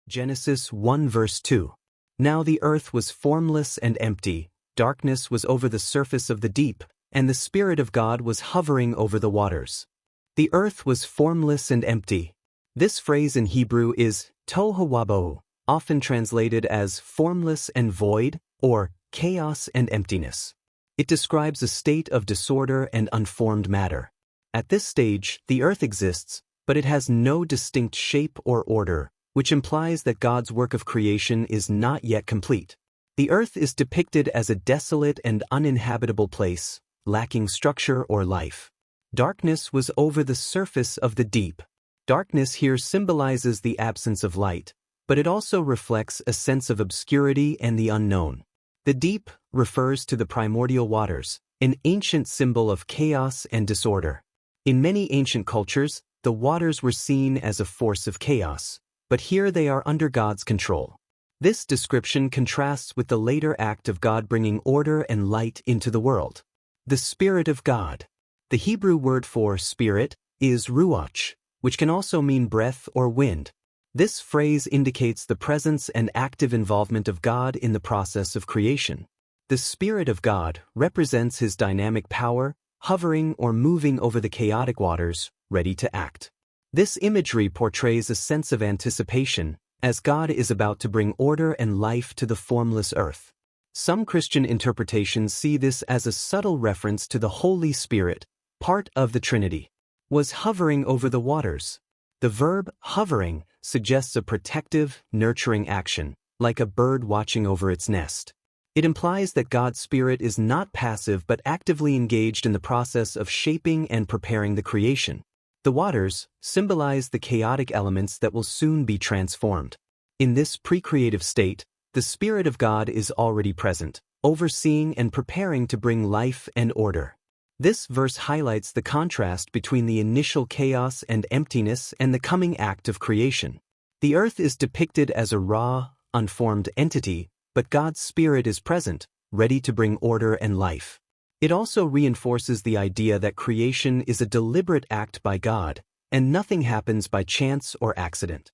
Genesis 1 verse 2. Now the earth was formless and empty, darkness was over the surface of the deep, and the Spirit of God was hovering over the waters. The earth was formless and empty. This phrase in Hebrew is tohu wabohu, often translated as formless and void, or chaos and emptiness. It describes a state of disorder and unformed matter. At this stage, the earth exists, but it has no distinct shape or order, which implies that God's work of creation is not yet complete. The earth is depicted as a desolate and uninhabitable place, lacking structure or life. Darkness was over the surface of the deep. Darkness here symbolizes the absence of light, but it also reflects a sense of obscurity and the unknown. The deep refers to the primordial waters, an ancient symbol of chaos and disorder. In many ancient cultures, the waters were seen as a force of chaos, but here they are under God's control. This description contrasts with the later act of God bringing order and light into the world. The Spirit of God. The Hebrew word for spirit is ruach, which can also mean breath or wind. This phrase indicates the presence and active involvement of God in the process of creation. The Spirit of God represents His dynamic power, hovering or moving over the chaotic waters, ready to act. This imagery portrays a sense of anticipation, as God is about to bring order and life to the formless earth. Some Christian interpretations see this as a subtle reference to the Holy Spirit, part of the Trinity, was hovering over the waters. The verb hovering suggests a protective, nurturing action, like a bird watching over its nest. It implies that God's Spirit is not passive but actively engaged in the process of shaping and preparing the creation. The waters symbolize the chaotic elements that will soon be transformed. In this pre-creative state, the Spirit of God is already present, overseeing and preparing to bring life and order. This verse highlights the contrast between the initial chaos and emptiness and the coming act of creation. The earth is depicted as a raw, unformed entity, but God's Spirit is present, ready to bring order and life. It also reinforces the idea that creation is a deliberate act by God, and nothing happens by chance or accident.